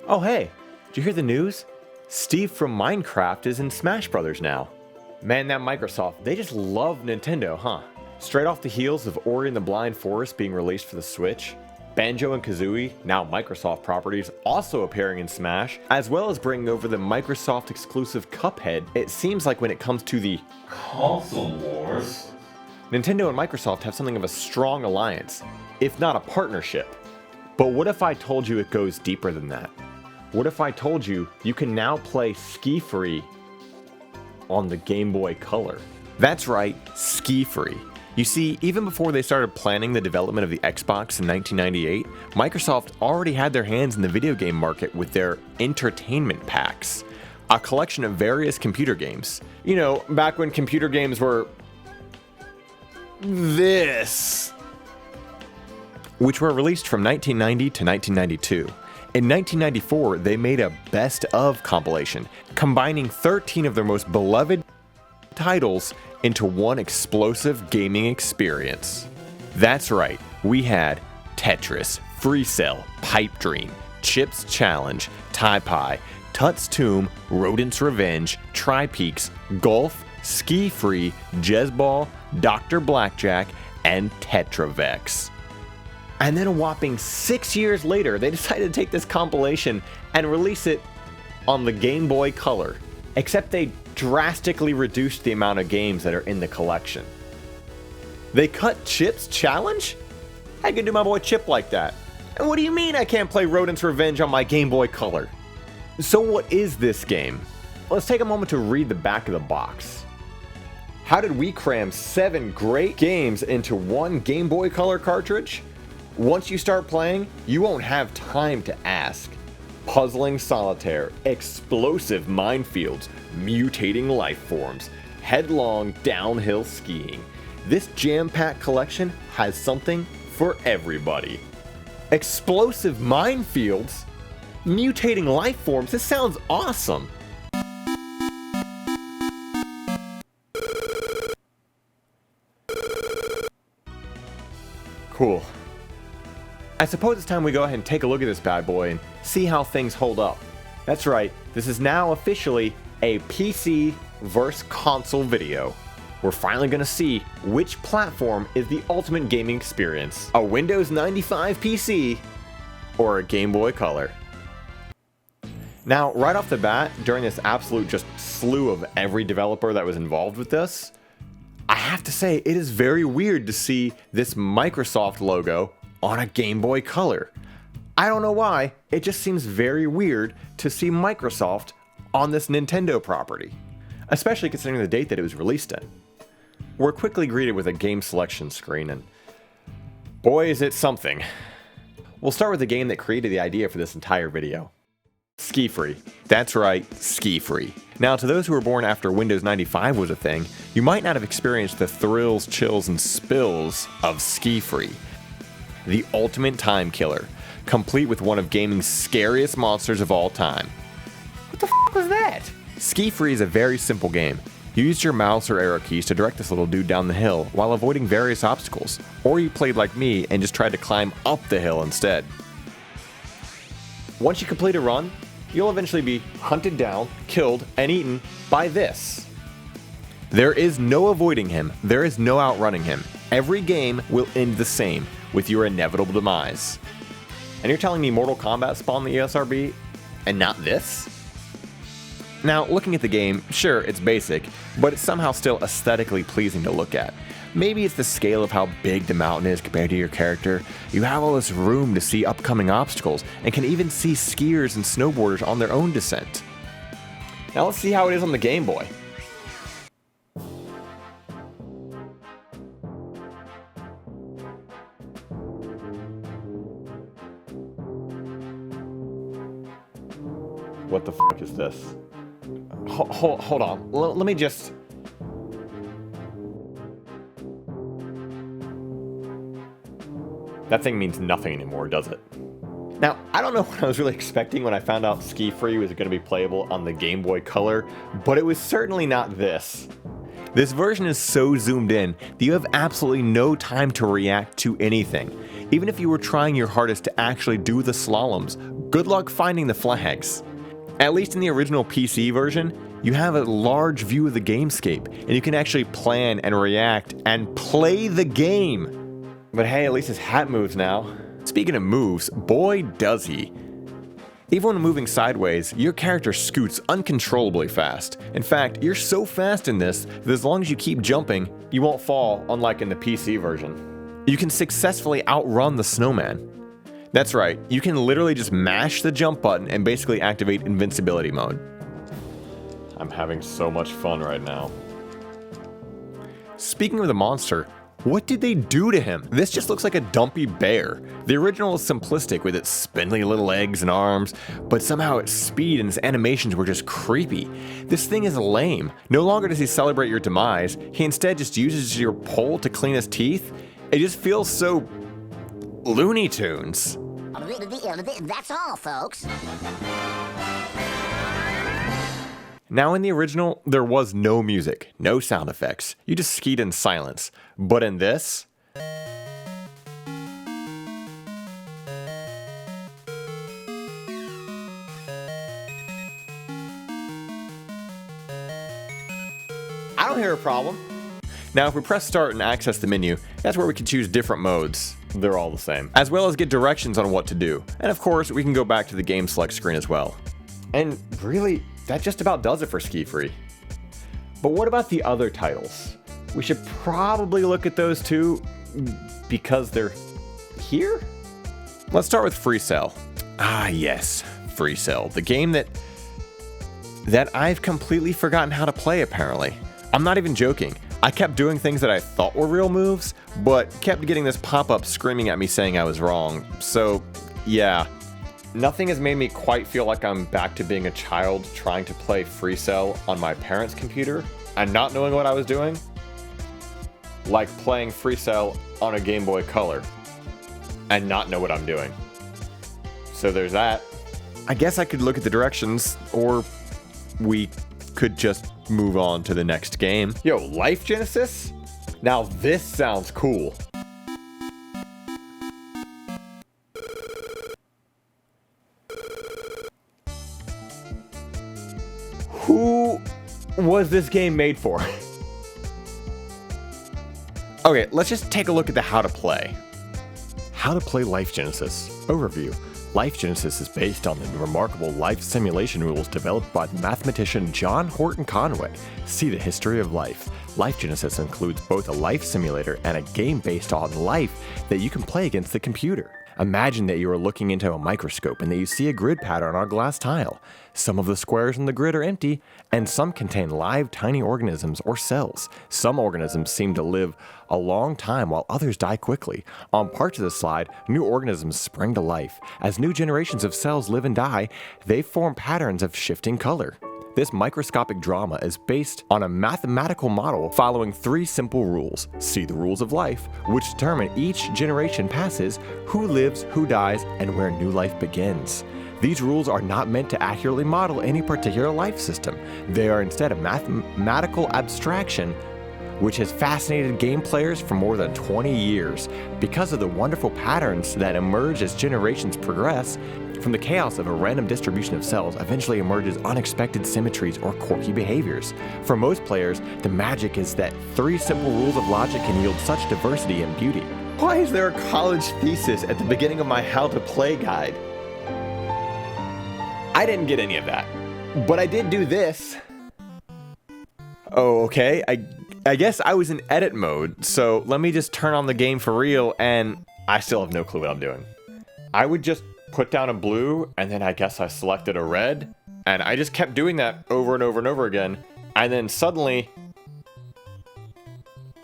Oh hey, did you hear the news? Steve from Minecraft is in Smash Brothers now. Man, that Microsoft, they just love Nintendo, huh? Straight off the heels of Ori and the Blind Forest being released for the Switch, Banjo and Kazooie, now Microsoft properties, also appearing in Smash, as well as bringing over the Microsoft exclusive Cuphead, it seems like when it comes to the console wars, Nintendo and Microsoft have something of a strong alliance, if not a partnership. But what if I told you it goes deeper than that? What if I told you you can now play SkiFree on the Game Boy Color? That's right, SkiFree. You see, even before they started planning the development of the Xbox in 1998, Microsoft already had their hands in the video game market with their entertainment packs, a collection of various computer games. You know, back when computer games were this, which were released from 1990 to 1992. In 1994, they made a best of compilation, combining 13 of their most beloved titles into one explosive gaming experience. That's right, we had Tetris, Free Cell, Pipe Dream, Chips Challenge, Tie-Pie, Tut's Tomb, Rodent's Revenge, Tri-Peaks, Golf, SkiFree, Jezball, Dr. Blackjack, and Tetravex. And then a whopping 6 years later, they decided to take this compilation and release it on the Game Boy Color. Except they drastically reduced the amount of games that are in the collection. They cut Chip's Challenge? I can do my boy Chip like that. And what do you mean I can't play Rodent's Revenge on my Game Boy Color? So what is this game? Let's take a moment to read the back of the box. How did we cram 7 great games into one Game Boy Color cartridge? Once you start playing, you won't have time to ask. Puzzling solitaire, explosive minefields, mutating life forms, headlong downhill skiing. This jam-packed collection has something for everybody. Explosive minefields? Mutating life forms? This sounds awesome! Cool. I suppose it's time we go ahead and take a look at this bad boy and see how things hold up. That's right, this is now officially a PC versus console video. We're finally going to see which platform is the ultimate gaming experience. A Windows 95 PC or a Game Boy Color. Now, right off the bat, during this absolute just slew of every developer that was involved with this, I have to say it is very weird to see this Microsoft logo on a Game Boy Color. I don't know why, it just seems very weird to see Microsoft on this Nintendo property, especially considering the date that it was released in. We're quickly greeted with a game selection screen, and boy is it something. We'll start with the game that created the idea for this entire video. SkiFree. That's right, SkiFree. Now, to those who were born after Windows 95 was a thing, you might not have experienced the thrills, chills, and spills of SkiFree. The ultimate time killer, complete with one of gaming's scariest monsters of all time. What the f was that? SkiFree is a very simple game. You used your mouse or arrow keys to direct this little dude down the hill while avoiding various obstacles, or you played like me and just tried to climb up the hill instead. Once you complete a run, you'll eventually be hunted down, killed, and eaten by this. There is no avoiding him, there is no outrunning him. Every game will end the same, with your inevitable demise. And you're telling me Mortal Kombat spawned the ESRB, and not this? Now, looking at the game, sure, it's basic, but it's somehow still aesthetically pleasing to look at. Maybe it's the scale of how big the mountain is compared to your character. You have all this room to see upcoming obstacles, and can even see skiers and snowboarders on their own descent. Now let's see how it is on the Game Boy. What the f*** is this? Hold on, let me just... That thing means nothing anymore, does it? Now, I don't know what I was really expecting when I found out SkiFree was going to be playable on the Game Boy Color, but it was certainly not this. This version is so zoomed in that you have absolutely no time to react to anything. Even if you were trying your hardest to actually do the slaloms, good luck finding the flags. At least in the original PC version, you have a large view of the gamescape, and you can actually plan and react and play the game. But hey, at least his hat moves now. Speaking of moves, boy does he. Even when moving sideways, your character scoots uncontrollably fast. In fact, you're so fast in this that as long as you keep jumping, you won't fall, unlike in the PC version. You can successfully outrun the snowman. That's right, you can literally just mash the jump button and basically activate invincibility mode. I'm having so much fun right now. Speaking of the monster, what did they do to him? This just looks like a dumpy bear. The original was simplistic with its spindly little legs and arms, but somehow its speed and its animations were just creepy. This thing is lame. No longer does he celebrate your demise, he instead just uses your pole to clean his teeth. It just feels so Looney Tunes. That's all, folks. Now in the original, there was no music, no sound effects. You just skied in silence. But in this, I don't hear a problem. Now if we press start and access the menu, that's where we can choose different modes. They're all the same. As well as get directions on what to do. And of course, we can go back to the game select screen as well. And really, that just about does it for SkiFree. But what about the other titles? We should probably look at those too, because they're here? Let's start with FreeCell. Ah yes, FreeCell, the game that I've completely forgotten how to play apparently. I'm not even joking. I kept doing things that I thought were real moves, but kept getting this pop-up screaming at me saying I was wrong. So yeah. Nothing has made me quite feel like I'm back to being a child trying to play FreeCell on my parents' computer and not knowing what I was doing, like playing FreeCell on a Gameboy Color and not know what I'm doing. So there's that. I guess I could look at the directions, or we could just move on to the next game. Yo, Life Genesis? Now this sounds cool. Who was this game made for? Okay, let's just take a look at the how to play. How to play Life Genesis. Overview. Life Genesis is based on the remarkable life simulation rules developed by the mathematician John Horton Conway. See the history of life. Life Genesis includes both a life simulator and a game based on life that you can play against the computer. Imagine that you are looking into a microscope and that you see a grid pattern on a glass tile. Some of the squares in the grid are empty, and some contain live tiny organisms or cells. Some organisms seem to live a long time while others die quickly. On parts of the slide, new organisms spring to life. As new generations of cells live and die, they form patterns of shifting color. This microscopic drama is based on a mathematical model following 3 simple rules. See the rules of life, which determine each generation passes, who lives, who dies, and where new life begins. These rules are not meant to accurately model any particular life system. They are instead a mathematical abstraction which has fascinated game players for more than 20 years. Because of the wonderful patterns that emerge as generations progress, from the chaos of a random distribution of cells eventually emerges unexpected symmetries or quirky behaviors. For most players, the magic is that 3 simple rules of logic can yield such diversity and beauty. Why is there a college thesis at the beginning of my how to play guide? I didn't get any of that, but I did do this. Oh, okay, I guess I was in edit mode, so let me just turn on the game for real, and I still have no clue what I'm doing. I would just put down a blue, and then I guess I selected a red, and I just kept doing that over and over and over again, and then suddenly,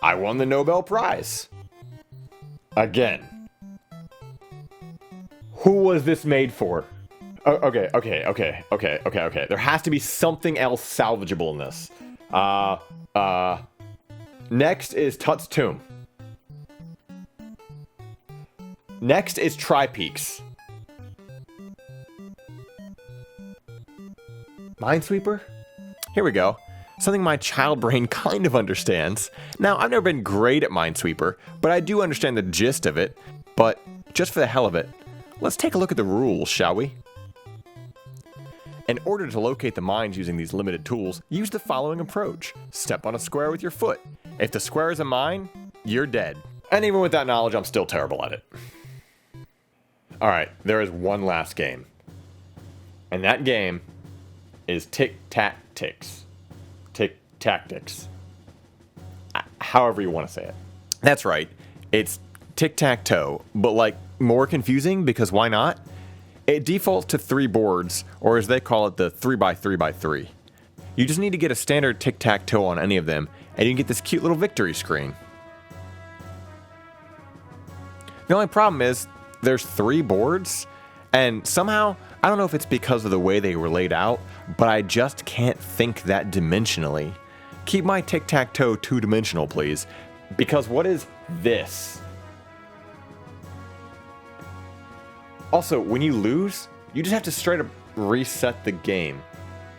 I won the Nobel Prize. Again. Who was this made for? Oh, okay. There has to be something else salvageable in this. Next is Tut's Tomb. Next is Tri-Peaks. Minesweeper? Here we go. Something my child brain kind of understands. Now, I've never been great at Minesweeper, but I do understand the gist of it. But just for the hell of it, let's take a look at the rules, shall we? In order to locate the mines using these limited tools, use the following approach. Step on a square with your foot. If the square is a mine, you're dead. And even with that knowledge, I'm still terrible at it. Alright, there is one last game. And that game is Tic-Tac-Tix. Tic-Tactics. However you want to say it. That's right. It's Tic-Tac-Toe, but like more confusing because why not? It defaults to 3 boards, or as they call it, the 3x3x3. You just need to get a standard Tic-Tac-Toe on any of them, and you can get this cute little victory screen. The only problem is, there's 3 boards, and somehow, I don't know if it's because of the way they were laid out, but I just can't think that dimensionally. Keep my Tic-Tac-Toe 2-dimensional, please, because what is this? Also, when you lose, you just have to straight up reset the game,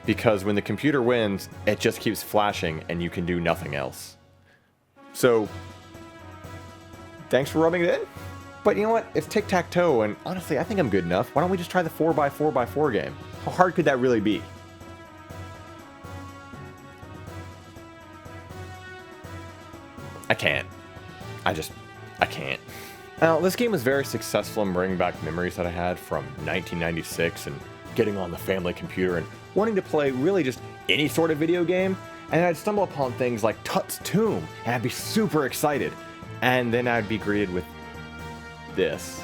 because when the computer wins, it just keeps flashing and you can do nothing else. So, thanks for rubbing it in. But you know what? It's Tic-Tac-Toe, and honestly, I think I'm good enough. Why don't we just try the 4x4x4 game? How hard could that really be? I can't. I can't. Now, this game was very successful in bringing back memories that I had from 1996 and getting on the family computer and wanting to play really just any sort of video game. And I'd stumble upon things like Tut's Tomb, and I'd be super excited. And then I'd be greeted with this.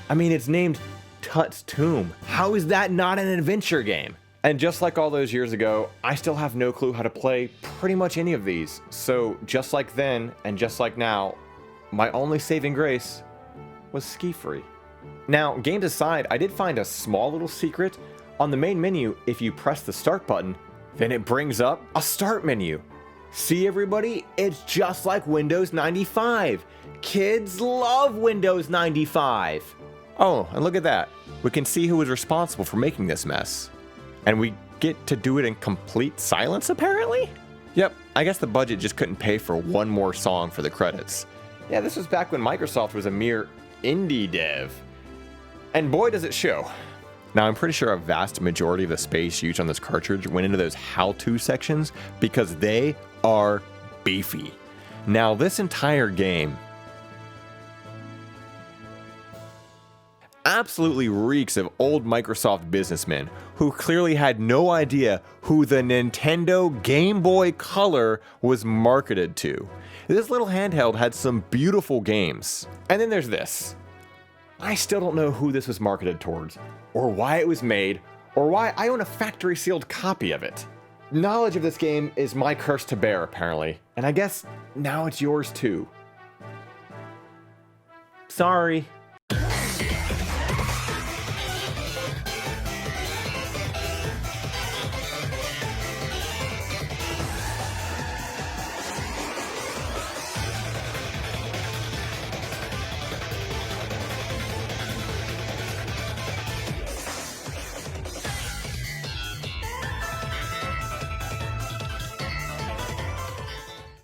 I mean, it's named Tut's Tomb. How is that not an adventure game? And just like all those years ago, I still have no clue how to play pretty much any of these. So just like then and just like now, my only saving grace was SkiFree. Now, games aside, I did find a small little secret. On the main menu, if you press the start button, then it brings up a start menu. See everybody? It's just like Windows 95. Kids love Windows 95. Oh, and look at that. We can see who was responsible for making this mess. And we get to do it in complete silence, apparently? Yep, I guess the budget just couldn't pay for one more song for the credits. Yeah, this was back when Microsoft was a mere indie dev. And boy, does it show. Now, I'm pretty sure a vast majority of the space used on this cartridge went into those how-to sections because they are beefy. Now, this entire game absolutely reeks of old Microsoft businessmen who clearly had no idea who the Nintendo Gameboy Color was marketed to. This little handheld had some beautiful games. And then there's this. I still don't know who this was marketed towards, or why it was made, or why I own a factory-sealed copy of it. Knowledge of this game is my curse to bear, apparently, and I guess now it's yours too. Sorry.